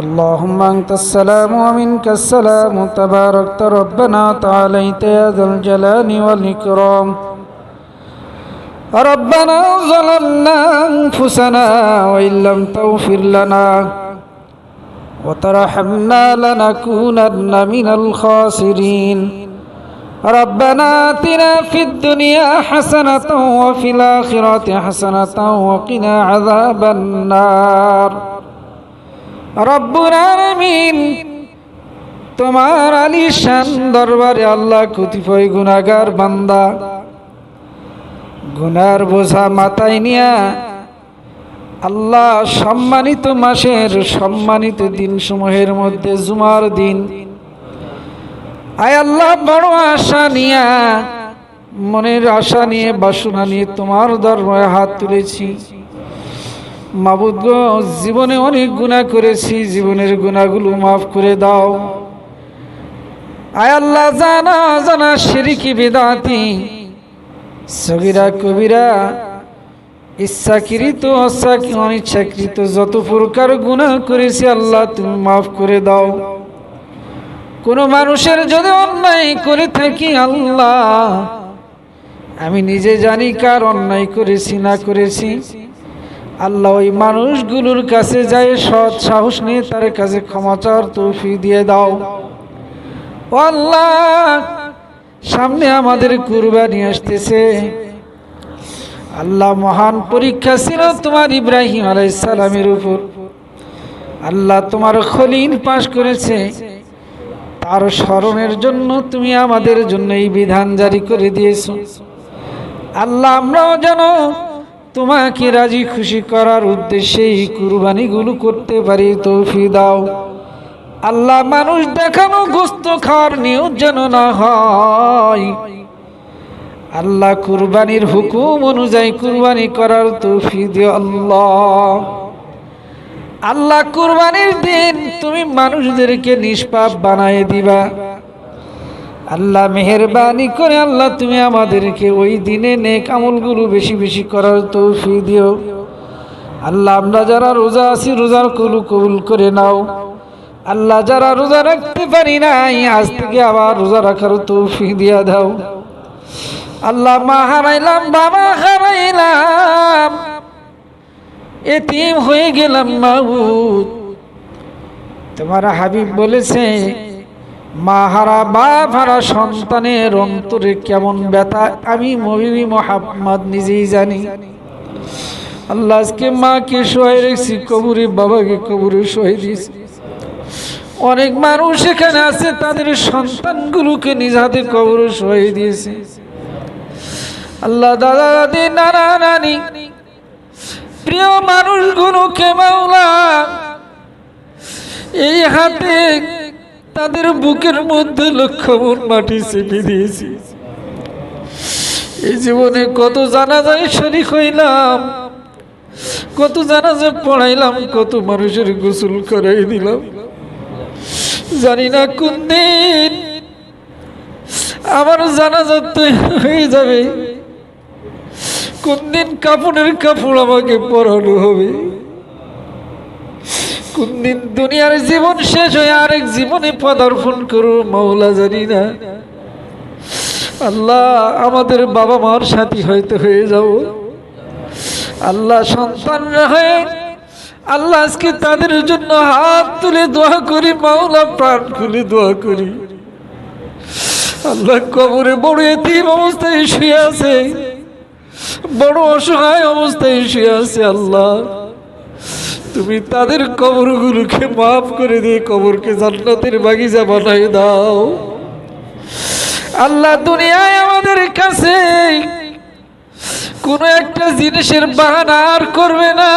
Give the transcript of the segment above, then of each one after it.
اللهم أنت السلام ومنك السلام تباركت ربنا تعاليت يا ذا الجلال والإكرام. ربنا ظلمنا أنفسنا وإن لم تغفر لنا وترحمنا لنكونن من الخاسرين. ربنا آتنا في الدنيا حسنة وفي الآخرة حسنة وقنا عذاب النار. রব্বুল আলামিন, তোমার আলিশান দরবারে আল্লাহ কতিপয় গুনাহগার বান্দা গুনার বোঝা মাথায় নিয়া আল্লাহ সম্মানিত মাসের সম্মানিত দিন সমূহের মধ্যে জুমার দিন আয় আল্লাহ বড় আশা নিয়া মনের আশা নিয়ে বাসনা নিয়ে তোমার দরবারে হাত তুলেছি। মাবুদ গো, জীবনে অনেক গুনাহ করেছি, জীবনের গুনাহগুলো মাফ করে দাও। আয় আল্লাহ, জানা জানা শিরকি বিদআতি সগীরা কবিরা ইচ্ছাকৃত অনিচ্ছাকৃত যত প্রকার গুনাহ করেছি আল্লাহ তুমি মাফ করে দাও। কোন মানুষের যদি অন্যায় করে থাকি আল্লাহ, আমি নিজে জানি কার অন্যায় করেছি না করেছি। আল্লাহ, ওই মানুষগুলোর কাছে যায় সৎ সাহস নিয়ে তার কাছে ক্ষমা চাওয়ার তৌফিক দিয়ে দাও। ও আল্লাহ, সামনে আমাদের কুরবানি আসতেছে আল্লাহ, মহান পরীক্ষা ছিল তোমার ইব্রাহিম আলাইহিস সালামের উপর। আল্লাহ, তোমার খলিল পাশ করেছে, তার স্মরণের জন্য তুমি আমাদের জন্য এই বিধান জারি করে দিয়েছো। আল্লাহ, আমরাও যেন তোমাকে রাজি খুশি করার উদ্দেশ্যে এই কুরবানিগুলো করতে পারি তৌফিক দাও। আল্লাহ, মানুষ দেখানো গোশত খাওয়ার নিয়ত যেন না হয়। আল্লাহ, কুরবানির হুকুম অনুযায়ী কুরবানি করার তৌফিক দিও আল্লাহ। আল্লাহ, কুরবানির দিন তুমি মানুষদেরকে নিষ্পাপ বানায় দিবা। আল্লাহ, মেহেরবানি করে আল্লাহ তুমি আমাদেরকে ওই দিনে নেক আমলগুলো বেশি বেশি করার তৌফিক দিও। আল্লাহ, আমরা যারা রোজা আছি রোজার কবুল করে নাও। আল্লাহ, যারা রোজা রাখতে পারি নাই আজ থেকে আবার রোজা রাখার তৌফিক দিয়া দাও। আল্লাহ, মা হারাইলাম, বাবা হারাইলাম, এতিম হয়ে গেলাম মাবুদ। তোমার হাবিব বলেছে, মা হারা বাপ হারা সন্তানের অন্তরে কেমন ব্যথা আমি নবী মুহাম্মদ নিজেই জানি। আল্লাহ, আজকে মাকে শোয়াই রেখেছি কবরে, বাবাকে কবরে শোয়াই দিয়েছি। অনেক মানুষ এখানে আছে তাদের সন্তানগুলোকে নিজ হাতে কবরে শোয়াই দিয়েছে। আল্লাহ, দাদা দাদি নানা নানি প্রিয় মানুষগুলোকে মাওলা এই হাতে তাদের বুকের মধ্যে লক্ষ মন মাটি চেপে দিয়েছি। এই জীবনে কত জানাজায় শরীক হইলাম, কত জানাজা পড়াইলাম, কত মানুষের গোসল করাই দিলাম। জানি না কোন দিন আমার জানাজা তো হয়ে যাবে, কোন দিন কাপড়ের কাপড় আমাকে পরানো হবে, কোন দিন দুনিয়ার জীবন শেষ হয়ে আরেক জীবনে পদার্পণ করো মাওলা জানি না। আল্লাহ, আমাদের বাবা মার সাথী হয়তো হয়ে যাব। আল্লাহ, সন্তানরা হয়ে আল্লাহ আজকে তাদের জন্য হাত তুলে দোয়া করি মাওলা, প্রাণ খুলে দোয়া করি। আল্লাহ, কবরে বড় এতিম অবস্থায় শুয়ে আছে, বড় অসহায় অবস্থায় শুয়ে আছে। আল্লাহ, তুমি তাদের কবরগুলোকে মাফ করে দিয়ে কবরকে জান্নাতের বাগিচা বানাই দাও। আল্লাহ, দুনিয়ায় আমাদের কাছে কোনো একটা জিনিসের বাহানা আর করবে না,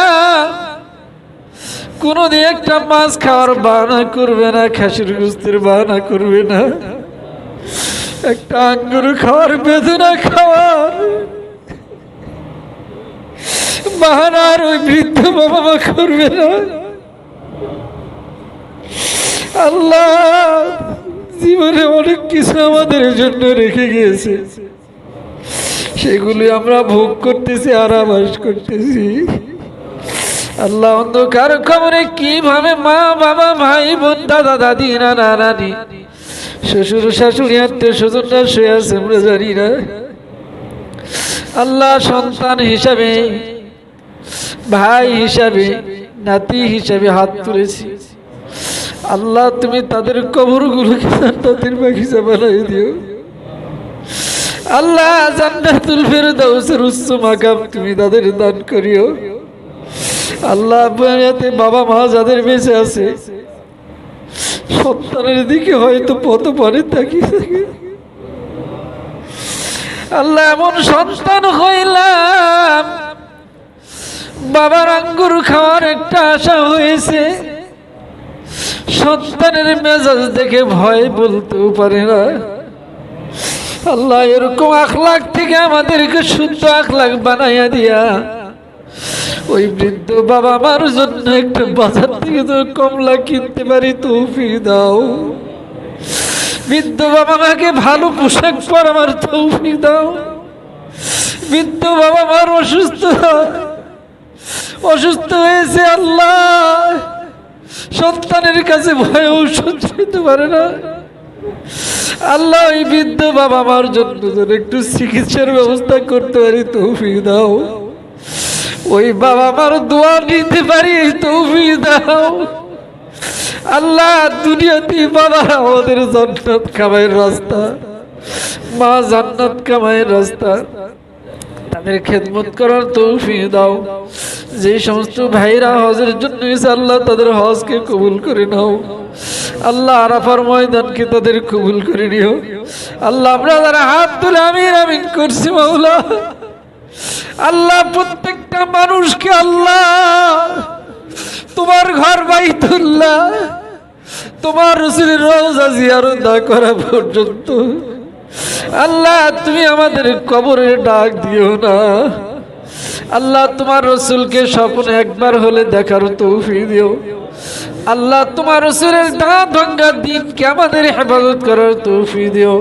কোনো দিয়ে একটা মাছ খাওয়ার বাহানা করবে না, খাসির গোস্তের বাহানা করবে না, একটা আঙ্গুর খাওয়ার বেদনা খাওয়ার বাহানার ওই বৃদ্ধ বাবা মা করবে না। আল্লাহ, জীবনে অনেক কিছু আমাদের জন্য রেখে গিয়েছে, সেগুলি আমরা ভোগ করতেছি, আরামাস করতেছি। আল্লাহ অন্ধকার কবরে কিভাবে মা বাবা ভাই বোন দাদা দাদি নানা নানি শ্বশুর শাশুড়ি আত্মীয় স্বজনরা শুয়ে আছে আমরা জানি না। আল্লাহ সন্তান হিসাবে ভাই হিসাবে নাতি হিসাবে হাত তুলেছি। আল্লাহ তুমি তাদের কবরগুলোকে জান্নাতের বাগিচা বানিয়ে দিও। আল্লাহ জান্নাতুল ফেরদাউসের উচ্চ মাকাম তুমি তাদের দান করিও। আল্লাহ দুনিয়াতে বাবা মা যাদের বেঁচে আছে সন্তানের দিকে হয়তো পথ পারে তাকিয়ে থাকে। আল্লাহ এমন সন্তান হইলাম বাবার আঙ্গুর খাওয়ার একটা আশা হয়েছে, সন্তানের মেজাজ দেখে ভয় বলতেও পারে না। আল্লাহ এরকম আখলাক থেকে আমাদেরকে শুদ্ধ আখলাক বানাইয়া দিয়া ওই বৃদ্ধ বাবা মার জন্য একটা বাজার থেকে তো কমলা কিনতে পারি তৌফিক দাও। বৃদ্ধ বাবা মাকে ভালো পোশাক পরাবার তৌফিক দাও। বৃদ্ধ বাবা মার অসুস্থ হয়েছে আল্লাহ, সন্তানের কাছে ভয় ঔষধ দিতে পারে না। আল্লাহ ওই বৃদ্ধ বাবা মার জন্য একটু চিকিৎসার ব্যবস্থা করতে পারি তৌফিক দাও। ওই বাবা মার দোয়া নিতে পারি তৌফিক দাও। আল্লাহ দুনিয়াতে বাবা আমাদের জান্নাত কামাইয়ের রাস্তা, মা জান্নাত কামাইয়ের রাস্তা, তাদের খেদমত করার তৌফিক দাও। যে সমস্ত ভাইরা হজের জন্য আল্লাহ তাদের হজকে কবুল করে নাও। আল্লাহ আরাফার ময়দানকে তাদের কবুল করে নিও। আল্লাহ আমরা যারা হাত তুলে আমিন আমিন করছি মাওলা, আল্লাহ প্রত্যেকটা মানুষকে আল্লাহ তোমার ঘর বাইতুল্লাহ তোমার রাসূলের রওজা জিয়ারত করা পর্যন্ত আল্লাহ তুমি আমাদের কবরের ডাক দিও না। আল্লাহ তোমার রাসূলকে স্বপ্নে একবার হলে দেখার তৌফিক দিও। আল্লাহ তোমার রাসূলের দাঁত ভাঙার দিনকে আমাদের হেফাজত করার তৌফিক দিও।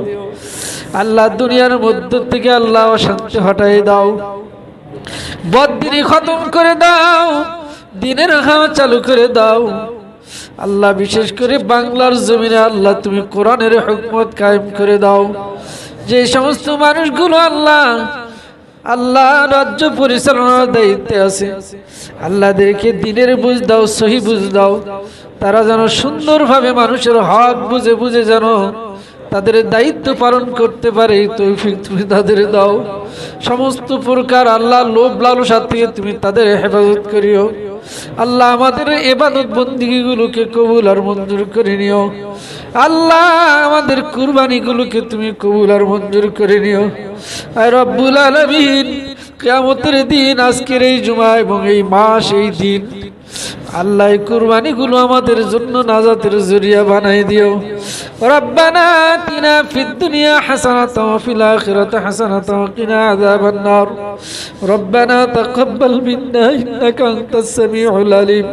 আল্লাহ দুনিয়ার মধ্য থেকে আল্লাহ অশান্তি হটাই দাও, বদদিনী খতম করে দাও, দিনের হাওয়া চালু করে দাও। আল্লাহ বিশেষ করে বাংলার জমিনে আল্লাহ তুমি কোরআনের হুকমত কায়েম করে দাও। যে সমস্ত মানুষগুলো আল্লাহ আল্লাহ রাজ্য পরিচালনার দায়িত্বে আছে আল্লাহদেরকে দিনের বুঝ দাও, সহি বুঝ দাও। তারা যেন সুন্দরভাবে মানুষের হক বুঝে বুঝে যেন তাদের দায়িত্ব পালন করতে পারে তৌফিক তুমি তাদের দাও। সমস্ত প্রকার আল্লাহ লোভ লালসা থেকে তুমি তাদের হেফাজত করিও। আল্লাহ আমাদের ইবাদত বন্দেগীগুলোকে কবুল আর মঞ্জুর করে নিও। আল্লাহ আমাদের কুরবানিগুলোকে তুমি কবুল আর মঞ্জুর করে নিও। আর রব্বুল আলামিন কিয়ামতের দিন আজকের এই জুমা এবং এই মাস এই দিন আল্লাহ এই কুরবানিগুলো আমাদের জন্য নাজাতের জরিয়া বানাই দিও। রব্বানা আতিনা ফিদ দুনিয়া হাসানাতাও ওয়া ফিল আখিরাতি হাসানাতাও ওয়া কিনা আযাবান নার। রব্বানা তাকাব্বাল মিন্না ইন্নাকা আনতাস সামিউল আলিম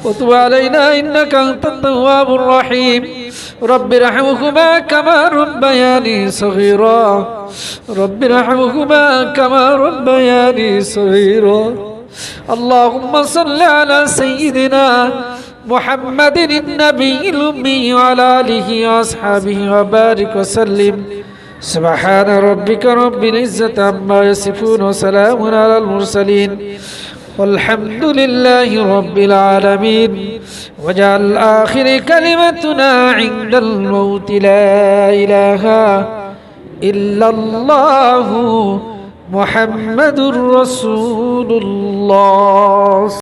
ওয়া তুব আলাইনা ইন্নাকা আনতাত তাওয়াবুর রহিম। রব্বিরহামহুমা কামা রাব্বায়ানি সগীরা। রব্বিরহামহুমা কামা রাব্বায়ানি সগীরা। اللهم صل على سيدنا محمد النبي الأمي وعلى آله وأصحابه وبارك وسلم. سبحان ربك رب العزة عما يصفون وسلام على المرسلين والحمد لله رب العالمين. واجعل آخر كلمتنا عند الموت لا إله إلا الله محمد رسول الله.